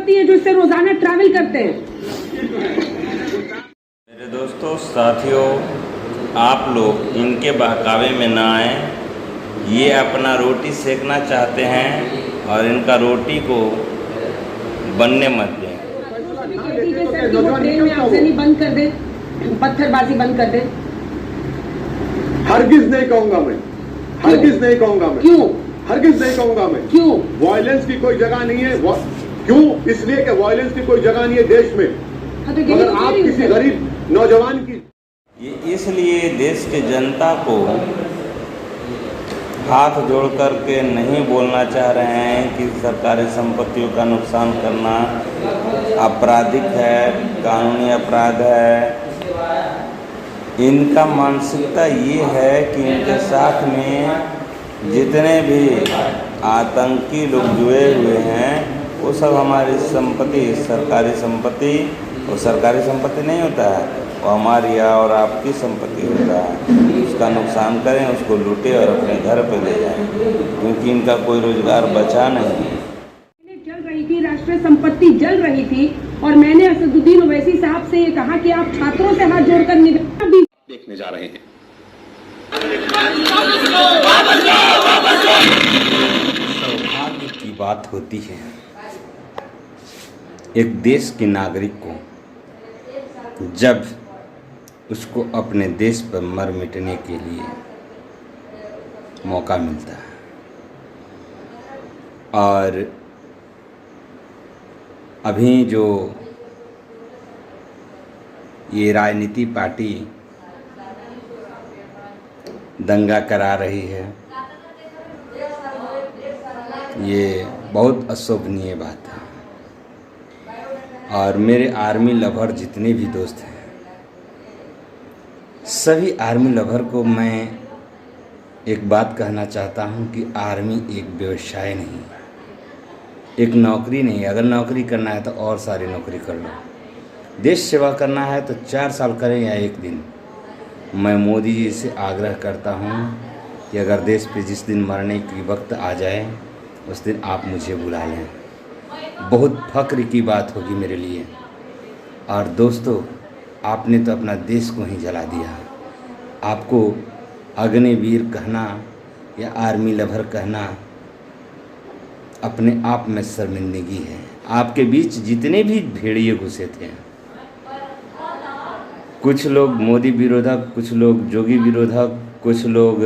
संपत्ति है जो इससे रोजाना ट्रैवल करते हैं। मेरे दोस्तों, साथियों, आप लोग इनके बहकावे में ना आए। ये अपना रोटी सेकना चाहते हैं और इनका रोटी को बनने मत दें। ट्रेन में आगजनी बंद कर दे, पत्थरबाजी बंद कर दे। हरगिज नहीं कहूंगा मैं, हरगिज नहीं कहूंगा मैं। क्यों? हरगिज नहीं कहूंगा मैं। क्यों? वायलेंस की कोई जगह नहीं है। क्यों? इसलिए कि वायलेंस की कोई जगह नहीं है देश में। अगर आप किसी गरीब नौजवान की, ये इसलिए देश के जनता को हाथ जोड़ कर के नहीं बोलना चाह रहे हैं कि सरकारी संपत्तियों का नुकसान करना आपराधिक है, कानूनी अपराध है। इनका मानसिकता ये है कि इनके साथ में जितने भी आतंकी लोग जुड़े हुए हैं वो सब हमारी संपत्ति, सरकारी संपत्ति, वो सरकारी संपत्ति नहीं होता है, वो हमारी और आपकी संपत्ति होता है। उसका नुकसान करें, उसको लूटें और अपने घर पे ले जाएं, क्योंकि इनका कोई रोजगार बचा नहीं है। जल रही थी, राष्ट्रीय संपत्ति जल रही थी और मैंने असदुद्दीन ओवैसी साहब से ये कहा कि आप छात्रों से हाथ जोड़कर निवेदन देखने जा रहे हैं। सौभाग्य की बात होती है एक देश के नागरिक को जब उसको अपने देश पर मर मिटने के लिए मौका मिलता है। और अभी जो ये राजनीति पार्टी दंगा करा रही है, ये बहुत अशोभनीय बात है। और मेरे आर्मी लवर जितने भी दोस्त हैं, सभी आर्मी लवर को मैं एक बात कहना चाहता हूं कि आर्मी एक व्यवसाय नहीं, एक नौकरी नहीं। अगर नौकरी करना है तो और सारी नौकरी कर लो। देश सेवा करना है तो 4 साल करें या 1 दिन। मैं मोदी जी से आग्रह करता हूं कि अगर देश पे जिस दिन मरने की वक्त आ जाए उस दिन आप मुझे बुला लें। बहुत फख्र की बात होगी मेरे लिए। और दोस्तों, आपने तो अपना देश को ही जला दिया। आपको अग्निवीर कहना या आर्मी लवर कहना अपने आप में शर्मिंदगी है। आपके बीच जितने भी भेड़िए घुसे थे, कुछ लोग मोदी विरोधक, कुछ लोग जोगी विरोधक, कुछ लोग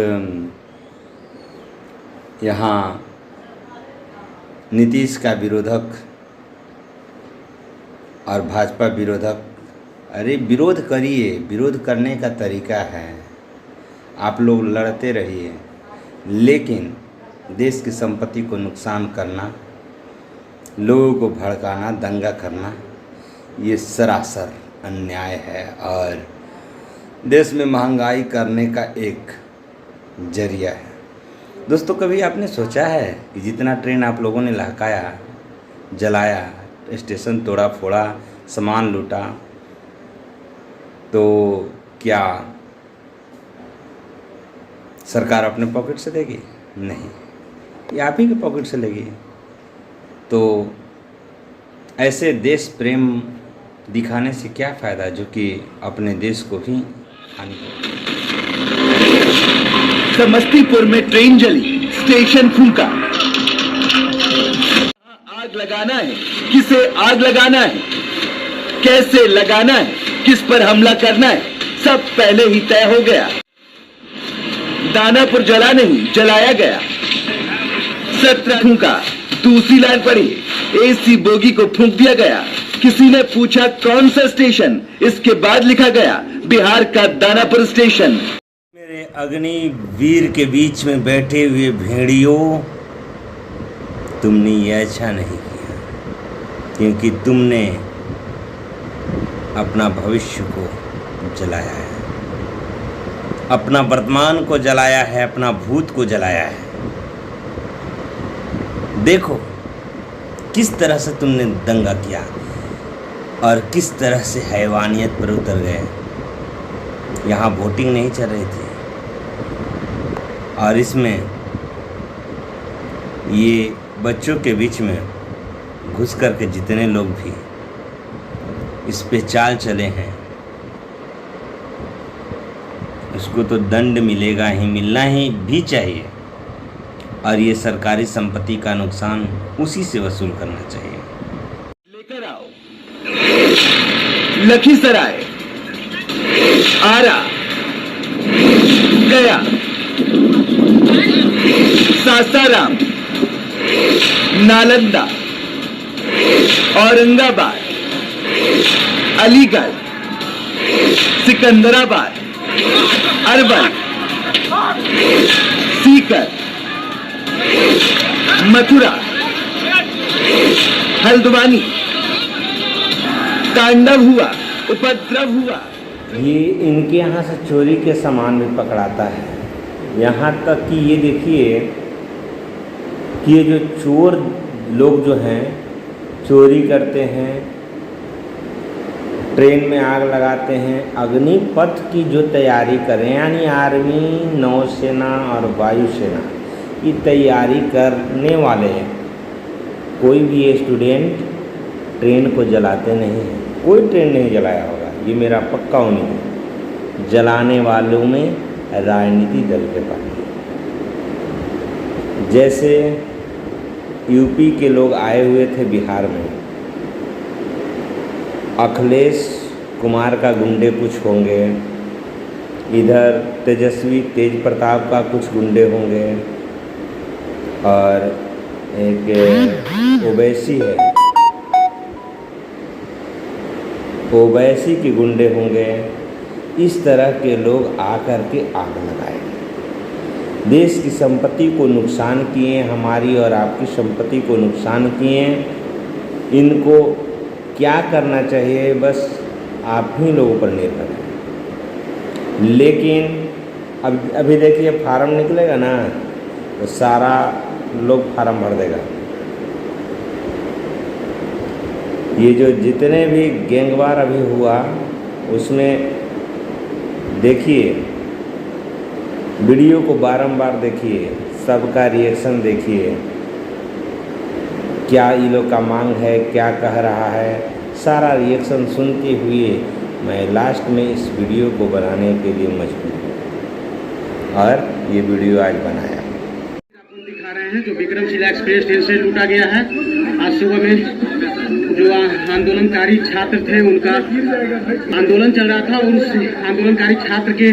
यहाँ नीतीश का विरोधक और भाजपा विरोधक। अरे विरोध करिए, विरोध करने का तरीका है। आप लोग लड़ते रहिए, लेकिन देश की संपत्ति को नुकसान करना, लोगों को भड़काना, दंगा करना, ये सरासर अन्याय है और देश में महंगाई करने का एक जरिया है। दोस्तों, कभी आपने सोचा है कि जितना ट्रेन आप लोगों ने लहकाया, जलाया, स्टेशन तोड़ा फोड़ा, सामान लूटा, तो क्या सरकार अपने पॉकेट से देगी? नहीं, ये आप ही के पॉकेट से लेगी। तो ऐसे देश प्रेम दिखाने से क्या फ़ायदा जो कि अपने देश को भी हानि करे। समस्तीपुर में ट्रेन जली, स्टेशन फूंका। आग लगाना है, किसे आग लगाना है, कैसे लगाना है, किस पर हमला करना है, सब पहले ही तय हो गया। दानापुर जला नहीं, जलाया गया। 17 फूंका, दूसरी लाइन पड़ी, एसी बोगी को फूंक दिया गया। किसी ने पूछा कौन सा स्टेशन, इसके बाद लिखा गया बिहार का दानापुर स्टेशन। मेरे अग्निवीर के बीच में बैठे हुए भेड़ियों, तुमने ये अच्छा नहीं किया, क्योंकि तुमने अपना भविष्य को जलाया है, अपना वर्तमान को जलाया है, अपना भूत को जलाया है। देखो किस तरह से तुमने दंगा किया और किस तरह से हैवानियत पर उतर गए। यहाँ वोटिंग नहीं चल रही थी और इसमें ये बच्चों के बीच में घुस करके जितने लोग भी इस पे चाल चले हैं उसको तो दंड मिलेगा ही, मिलना ही भी चाहिए। और ये सरकारी संपत्ति का नुकसान उसी से वसूल करना चाहिए। लेकर आओ लखीसराय, आरा, गया, सासाराम, नालंदा, औरंगाबाद, अलीगढ़, सिकंदराबाद, अरवल, सीकर, मथुरा, हल्द्वानी, तांडव हुआ, उपद्रव हुआ। ये इनके यहाँ से चोरी के सामान भी पकड़ाता है। यहाँ तक कि ये देखिए कि ये जो चोर लोग जो हैं चोरी करते हैं, ट्रेन में आग लगाते हैं, अग्निपथ की जो तैयारी करें, यानी आर्मी, नौसेना और वायुसेना की तैयारी करने वाले कोई भी ये स्टूडेंट ट्रेन को जलाते नहीं हैं। कोई ट्रेन नहीं जलाया होगा, ये मेरा पक्का उम्मीद है। जलाने वालों में राजनीति दल के पार्टी, जैसे यूपी के लोग आए हुए थे बिहार में, अखिलेश कुमार का गुंडे कुछ होंगे, इधर तेजस्वी तेज प्रताप का कुछ गुंडे होंगे, और एक ओवैसी है, ओवैसी के गुंडे होंगे। इस तरह के लोग आकर के आग लगाएंगे, देश की संपत्ति को नुकसान किए, हमारी और आपकी संपत्ति को नुकसान किए। इनको क्या करना चाहिए बस आप ही लोगों पर निर्भर है। लेकिन अभी देखिए फार्म निकलेगा ना तो सारा लोग फार्म भर देगा। ये जो जितने भी गैंगवार अभी हुआ उसमें देखिए, वीडियो को बारंबार देखिए, सबका रिएक्शन देखिए, क्या इन लोग का मांग है, क्या कह रहा है, सारा रिएक्शन सुनते हुए मैं लास्ट में इस वीडियो को बनाने के लिए मजबूर हूँ और ये वीडियो आज बनाया। दिखा रहे हैं जो विक्रमशिला एक्सप्रेस ट्रेन से लूटा गया है। आज सुबह में जो आंदोलनकारी छात्र थे उनका आंदोलन चल रहा था और उस आंदोलनकारी छात्र के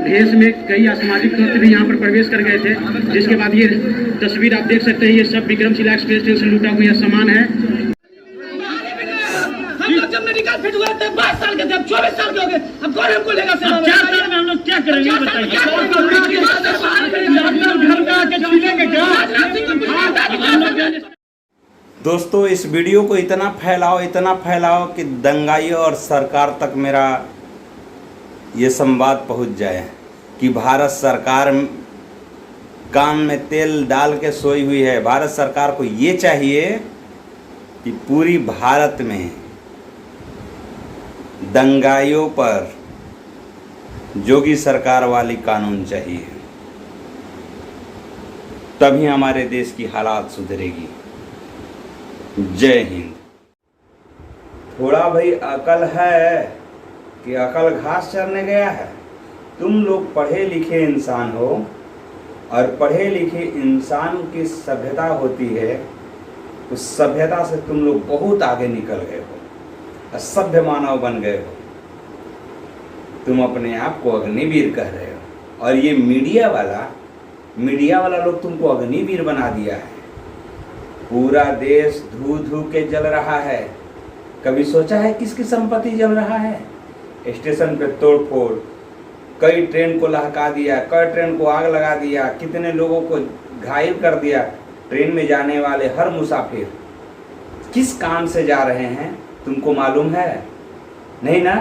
भेष में कई असामाजिक तत्व भी यहाँ पर प्रवेश कर गए थे, जिसके बाद ये तस्वीर आप देख सकते हैं। ये सब विक्रमशिला एक्सप्रेस ट्रेन से लूटा हुआ सामान है। जब मेडिकल फिट हुए थे 22 साल के थे, अब 24 साल के हो गए, अब कौन हमको लेगा? 4 साल में हम लोग क्या करेंगे बताइए? घर में आके छीलेंगे क्या? दोस्तों इस वीडियो को इतना फैलाओ कि दंगाइयों और सरकार तक मेरा ये संवाद पहुंच जाए कि भारत सरकार कान में तेल डाल के सोई हुई है। भारत सरकार को ये चाहिए कि पूरी भारत में दंगाइयों पर जोगी सरकार वाली कानून चाहिए, तभी हमारे देश की हालात सुधरेगी। जय हिंद। थोड़ा भाई अकल है कि अकल घास चरने गया है? तुम लोग पढ़े लिखे इंसान हो और पढ़े लिखे इंसान की सभ्यता होती है, उस सभ्यता से तुम लोग बहुत आगे निकल गए हो, असभ्य मानव बन गए हो। तुम अपने आप को अग्निवीर कह रहे हो और ये मीडिया वाला लोग तुमको अग्निवीर बना दिया है। पूरा देश धू धू के जल रहा है। कभी सोचा है किसकी संपत्ति जल रहा है? स्टेशन पे तोड़फोड़, कई ट्रेन को लहका दिया, कई ट्रेन को आग लगा दिया, कितने लोगों को घायल कर दिया। ट्रेन में जाने वाले हर मुसाफिर किस काम से जा रहे हैं तुमको मालूम है? नहीं ना?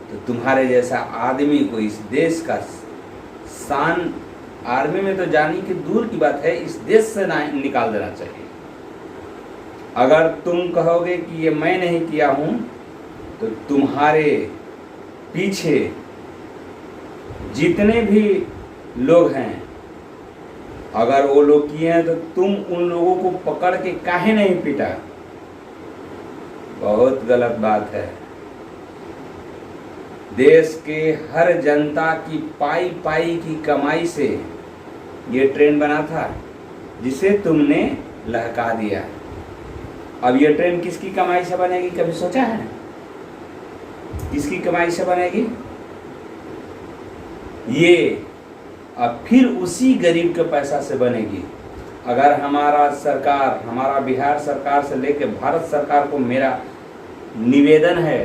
तो तुम्हारे जैसा आदमी को इस देश का शान, आर्मी में तो जाने की दूर की बात है, इस देश से निकाल देना चाहिए। अगर तुम कहोगे कि ये मैं नहीं किया हूं तो तुम्हारे पीछे जितने भी लोग हैं, अगर वो लोग किए हैं तो तुम उन लोगों को पकड़ के काहे नहीं पीटा? बहुत गलत बात है। देश के हर जनता की पाई पाई की कमाई से ये ट्रेन बना था, जिसे तुमने लहका दिया। अब ये ट्रेन किसकी कमाई से बनेगी, कभी सोचा है? किसकी कमाई से बनेगी? ये अब फिर उसी गरीब के पैसा से बनेगी। अगर हमारा सरकार, हमारा बिहार सरकार से लेकर भारत सरकार को मेरा निवेदन है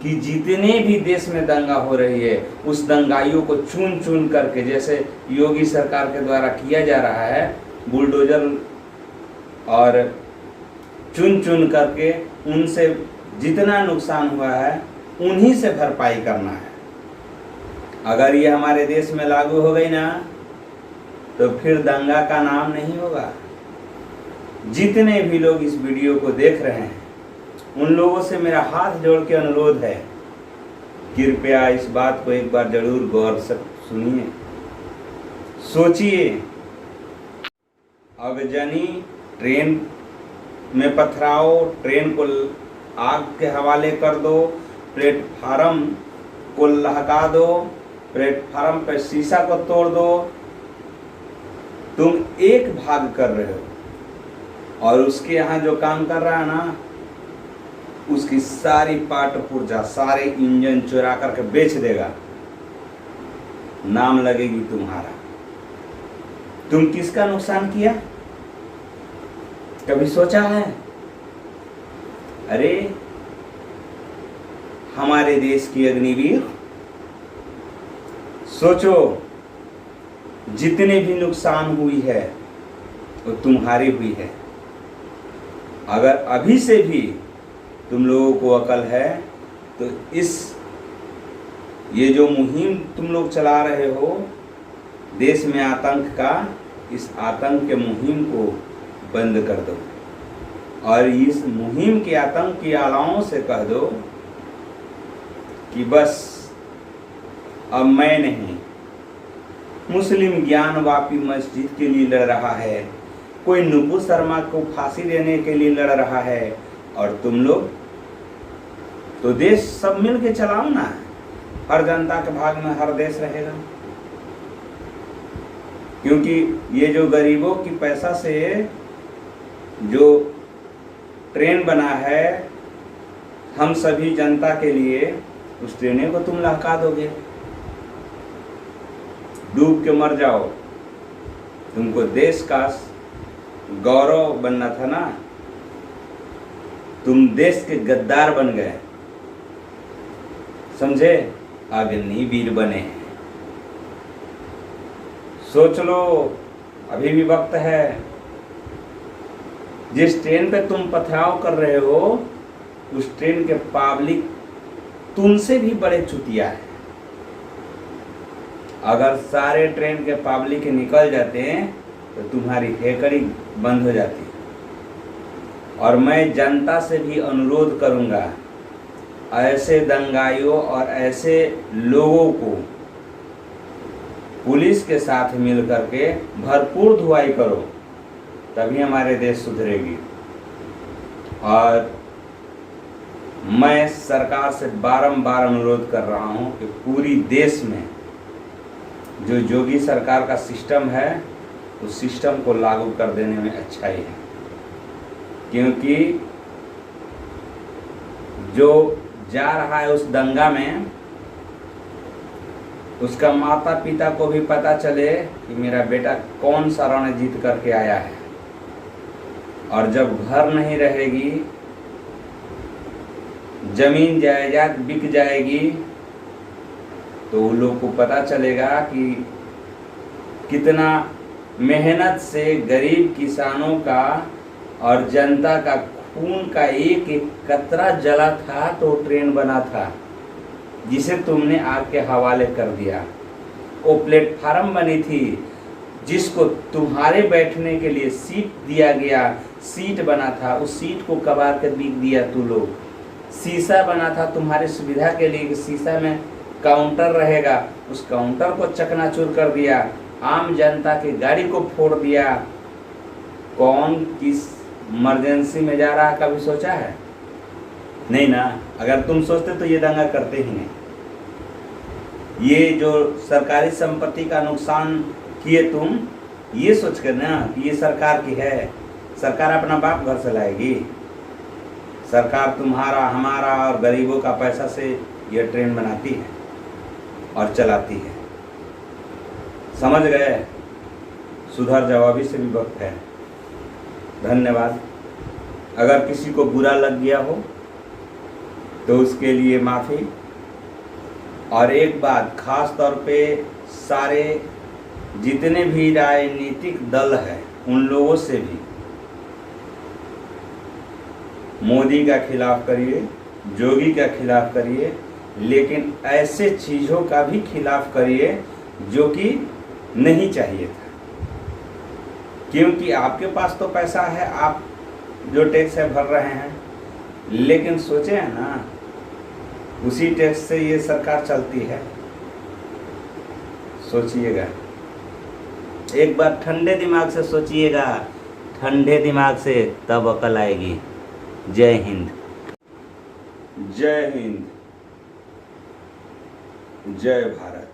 कि जितने भी देश में दंगा हो रही है, उस दंगाइयों को चुन चुन करके, जैसे योगी सरकार के द्वारा किया जा रहा है, बुलडोजर और चुन चुन करके उनसे जितना नुकसान हुआ है उन्हीं से भरपाई करना है। अगर ये हमारे देश में लागू हो गई ना, तो फिर दंगा का नाम नहीं होगा। जितने भी लोग इस वीडियो को देख रहे हैं, उन लोगों से मेरा हाथ जोड़ के अनुरोध है, कृपया इस बात को एक बार जरूर गौर से सुनिए, सोचिए। अगजनी ट्रेन में पथराओ, ट्रेन को आग के हवाले कर दो, प्लेटफार्म को लहका दो, प्लेटफार्म पर शीशा को तोड़ दो, तुम एक भाग कर रहे हो और उसके यहाँ जो काम कर रहा है ना, उसकी सारी पार्ट पुर्जा, सारे इंजन चुरा करके बेच देगा, नाम लगेगी तुम्हारा। तुम किसका नुकसान किया, कभी सोचा है? अरे हमारे देश की अग्निवीर, सोचो, जितने भी नुकसान हुई है वो तुम्हारी हुई है। अगर अभी से भी तुम लोगों को अकल है तो ये जो मुहिम तुम लोग चला रहे हो देश में आतंक का, इस आतंक के मुहिम को बंद कर दो और इस मुहिम के आतंक की आलाओं से कह दो कि बस अब मैं नहीं, मुस्लिम ज्ञानवापी मस्जिद के लिए लड़ रहा है, कोई नुपुर शर्मा को फांसी देने के लिए लड़ रहा है, और तुम लोग तो देश सब मिल के चलाओ ना। हर जनता के भाग में हर देश रहेगा, क्योंकि ये जो गरीबों की पैसा से जो ट्रेन बना है हम सभी जनता के लिए, उस ट्रेन को तुम लहका दोगे, डूब के मर जाओ। तुमको देश का गौरव बनना था ना, तुम देश के गद्दार बन गए, समझे? अग्निवीर बने। सोच लो, अभी भी वक्त है। जिस ट्रेन पे तुम पथराव कर रहे हो उस ट्रेन के पब्लिक तुमसे भी बड़े चुतिया है। अगर सारे ट्रेन के पब्लिक निकल जाते हैं तो तुम्हारी हेकड़ी बंद हो जाती। और मैं जनता से भी अनुरोध करूंगा, ऐसे दंगाइयों और ऐसे लोगों को पुलिस के साथ मिल करके भरपूर धुआई करो, तभी हमारे देश सुधरेगी। और मैं सरकार से बारंबार अनुरोध कर रहा हूं कि पूरी देश में जो योगी सरकार का सिस्टम है उस सिस्टम को लागू कर देने में अच्छाई है, क्योंकि जो जा रहा है उस दंगा में उसका माता पिता को भी पता चले कि मेरा बेटा कौन सा रण जीत करके आया है। और जब घर नहीं रहेगी, जमीन जायदाद बिक जाएगी, तो उन लोग को पता चलेगा कि कितना मेहनत से गरीब किसानों का और जनता का खून का एक एक कतरा जला था तो ट्रेन बना था, जिसे तुमने आग के हवाले कर दिया। वो प्लेटफार्म बनी थी जिसको तुम्हारे बैठने के लिए सीट दिया गया, सीट बना था, उस सीट को कबाड़ कर बिक दिया तू लोग। शीशा बना था तुम्हारी सुविधा के लिए, शीशा में काउंटर रहेगा, उस काउंटर को चकनाचूर कर दिया, आम जनता की गाड़ी को फोड़ दिया। कौन किस इमरजेंसी में जा रहा है, कभी सोचा है? नहीं ना, अगर तुम सोचते तो ये दंगा करते ही नहीं। ये जो सरकारी संपत्ति का नुकसान किए तुम, ये सोच कर ना कि ये सरकार की है, सरकार अपना बाप घर से लाएगी। सरकार तुम्हारा, हमारा और गरीबों का पैसा से ये ट्रेन बनाती है और चलाती है। समझ गए? सुधर जाओ, अभी से भी वक्त है। धन्यवाद। अगर किसी को बुरा लग गया हो तो उसके लिए माफ़ी। और एक बात खास तौर पे सारे जितने भी राजनीतिक दल हैं उन लोगों से भी, मोदी का खिलाफ करिए, जोगी का खिलाफ करिए, लेकिन ऐसे चीज़ों का भी खिलाफ करिए जो कि नहीं चाहिए था। क्योंकि आपके पास तो पैसा है, आप जो टैक्स है भर रहे हैं, लेकिन सोचे हैं ना उसी टैक्स से ये सरकार चलती है। सोचिएगा, एक बार ठंडे दिमाग से सोचिएगा, ठंडे दिमाग से, तब अकल आएगी। जय हिंद। जय हिंद, जय भारत।